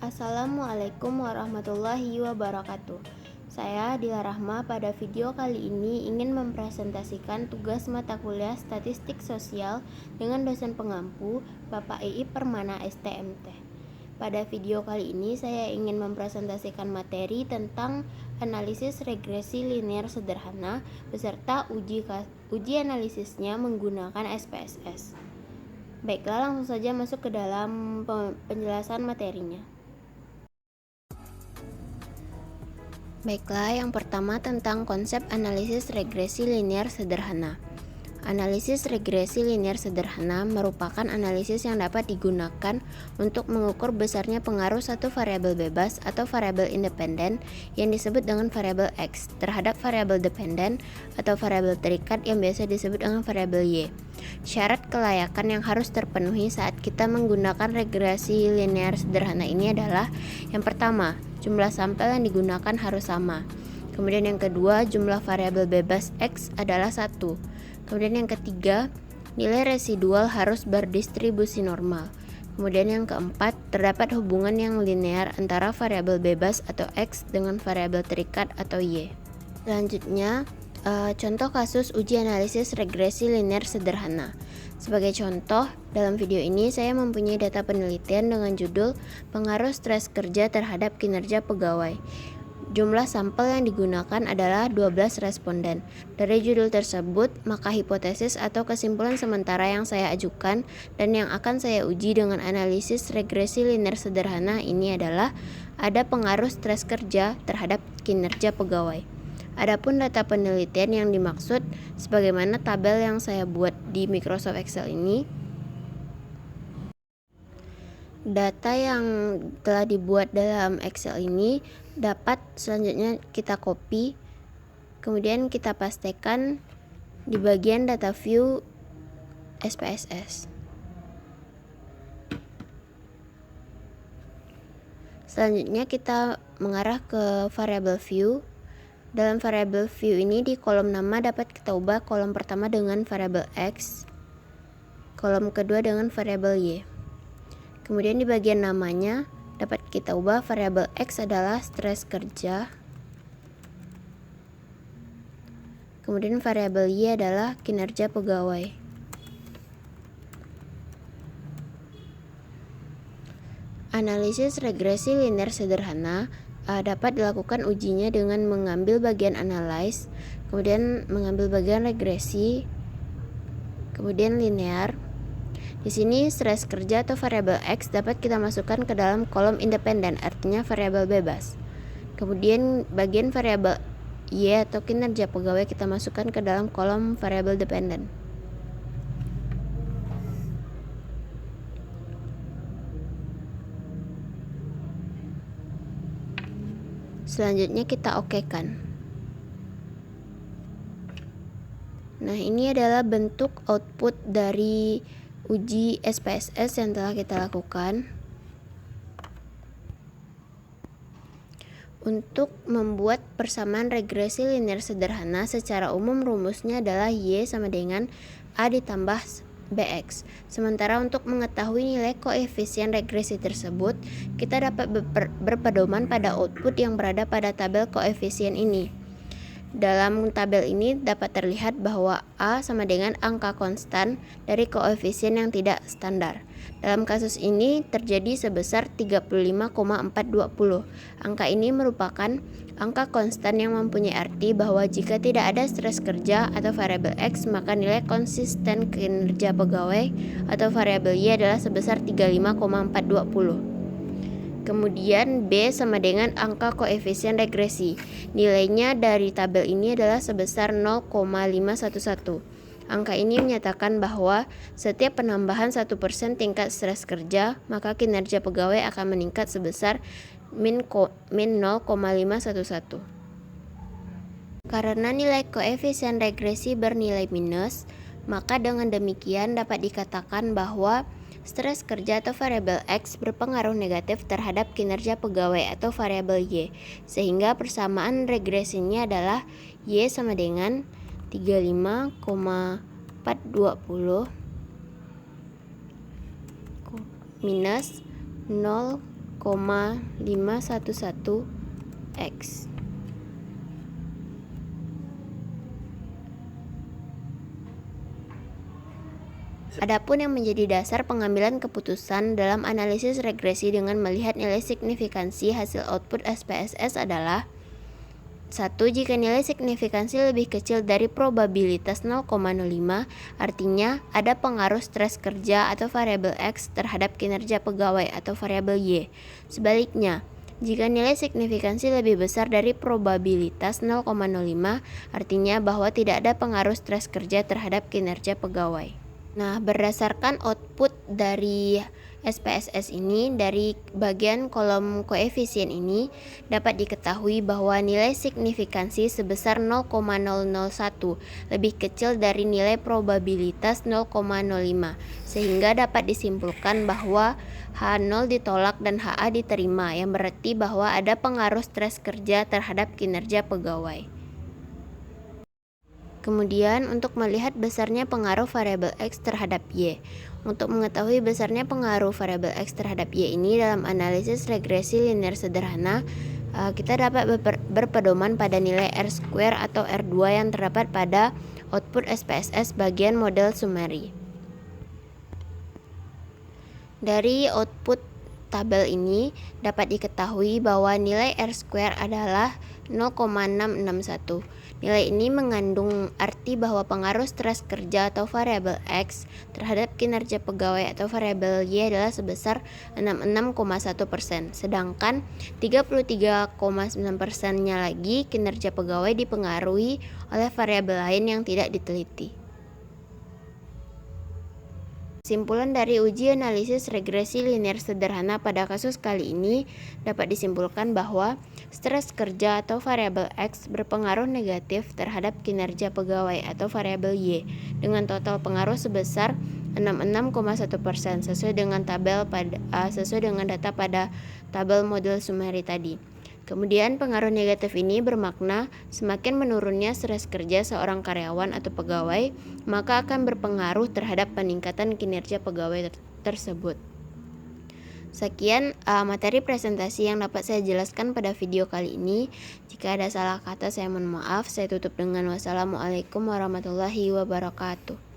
Assalamualaikum warahmatullahi wabarakatuh. Saya Dila Rahma. Pada video kali ini ingin mempresentasikan tugas mata kuliah Statistik Sosial dengan dosen pengampu Bapak Ii Permana STMT. Pada video kali ini saya ingin mempresentasikan materi tentang analisis regresi linear sederhana beserta uji analisisnya menggunakan SPSS. Baiklah, langsung saja masuk ke dalam penjelasan materinya. Baiklah, yang pertama tentang konsep analisis regresi linear sederhana. Analisis regresi linear sederhana merupakan analisis yang dapat digunakan untuk mengukur besarnya pengaruh satu variabel bebas atau variabel independen yang disebut dengan variabel X terhadap variabel dependen atau variabel terikat yang biasa disebut dengan variabel Y. Syarat kelayakan yang harus terpenuhi saat kita menggunakan regresi linear sederhana ini adalah: yang pertama, jumlah sampel yang digunakan harus sama. Kemudian yang kedua, jumlah variabel bebas X adalah 1. Kemudian yang ketiga, nilai residual harus berdistribusi normal. Kemudian yang keempat, terdapat hubungan yang linear antara variabel bebas atau X dengan variabel terikat atau Y. Selanjutnya, contoh kasus uji analisis regresi linear sederhana. Sebagai contoh, dalam video ini saya mempunyai data penelitian dengan judul pengaruh stres kerja terhadap kinerja pegawai. Jumlah sampel yang digunakan adalah 12 responden. Dari judul tersebut, maka hipotesis atau kesimpulan sementara yang saya ajukan dan yang akan saya uji dengan analisis regresi linear sederhana ini adalah ada pengaruh stres kerja terhadap kinerja pegawai. Adapun data penelitian yang dimaksud sebagaimana tabel yang saya buat di Microsoft Excel ini. Data yang telah dibuat dalam Excel ini dapat selanjutnya kita copy, kemudian kita pastekan di bagian data view SPSS. Selanjutnya kita mengarah ke variable view. Dalam variable view ini di kolom nama dapat kita ubah kolom pertama dengan variable X, kolom kedua dengan variable Y. Kemudian di bagian namanya dapat kita ubah variabel X adalah stres kerja. Kemudian variabel Y adalah kinerja pegawai. Analisis regresi linear sederhana dapat dilakukan ujinya dengan mengambil bagian analyze, kemudian mengambil bagian regresi, kemudian linear. Di sini stres kerja atau variabel X dapat kita masukkan ke dalam kolom independen, artinya variabel bebas. Kemudian bagian variabel Y atau kinerja pegawai kita masukkan ke dalam kolom variabel dependen. Selanjutnya kita okekan. Nah, ini adalah bentuk output dari uji SPSS yang telah kita lakukan. Untuk membuat persamaan regresi linear sederhana, secara umum rumusnya adalah Y sama dengan A ditambah BX. Sementara untuk mengetahui nilai koefisien regresi tersebut, kita dapat berpedoman pada output yang berada pada tabel koefisien ini. Dalam tabel ini dapat terlihat bahwa A sama dengan angka konstan dari koefisien yang tidak standar. Dalam kasus ini terjadi sebesar 35,420. Angka ini merupakan angka konstan yang mempunyai arti bahwa jika tidak ada stres kerja atau variabel X, maka nilai konsisten kinerja pegawai atau variabel Y adalah sebesar 35,420. Kemudian B sama dengan angka koefisien regresi. Nilainya dari tabel ini adalah sebesar 0,511. Angka ini menyatakan bahwa setiap penambahan 1% tingkat stres kerja, maka kinerja pegawai akan meningkat sebesar min 0,511. Karena nilai koefisien regresi bernilai minus, maka dengan demikian dapat dikatakan bahwa stres kerja atau variabel X berpengaruh negatif terhadap kinerja pegawai atau variabel Y, sehingga persamaan regresinya adalah Y sama dengan 35,420 minus 0,511. X. Adapun yang menjadi dasar pengambilan keputusan dalam analisis regresi dengan melihat nilai signifikansi hasil output SPSS adalah 1. Jika nilai signifikansi lebih kecil dari probabilitas 0,05, artinya ada pengaruh stres kerja atau variabel X terhadap kinerja pegawai atau variabel Y. Sebaliknya, jika nilai signifikansi lebih besar dari probabilitas 0,05, artinya bahwa tidak ada pengaruh stres kerja terhadap kinerja pegawai. Nah, berdasarkan output dari SPSS ini, dari bagian kolom koefisien ini dapat diketahui bahwa nilai signifikansi sebesar 0,001 lebih kecil dari nilai probabilitas 0,05, sehingga dapat disimpulkan bahwa H0 ditolak dan HA diterima, yang berarti bahwa ada pengaruh stres kerja terhadap kinerja pegawai. Kemudian, untuk melihat besarnya pengaruh variabel X terhadap Y. Untuk mengetahui besarnya pengaruh variabel X terhadap Y ini dalam analisis regresi linear sederhana, kita dapat berpedoman pada nilai R² atau R2 yang terdapat pada output SPSS bagian model summary. Dari output tabel ini dapat diketahui bahwa nilai R² adalah 0,661. Nilai ini mengandung arti bahwa pengaruh stres kerja atau variabel X terhadap kinerja pegawai atau variabel Y adalah sebesar 66,1%, sedangkan 33,9%-nya lagi kinerja pegawai dipengaruhi oleh variabel lain yang tidak diteliti. Kesimpulan dari uji analisis regresi linear sederhana pada kasus kali ini dapat disimpulkan bahwa stres kerja atau variabel X berpengaruh negatif terhadap kinerja pegawai atau variabel Y dengan total pengaruh sebesar 66,1% sesuai dengan data pada tabel model summary tadi. Kemudian pengaruh negatif ini bermakna semakin menurunnya stres kerja seorang karyawan atau pegawai, maka akan berpengaruh terhadap peningkatan kinerja pegawai tersebut. Sekian materi presentasi yang dapat saya jelaskan pada video kali ini. Jika ada salah kata saya mohon maaf. Saya tutup dengan wassalamualaikum warahmatullahi wabarakatuh.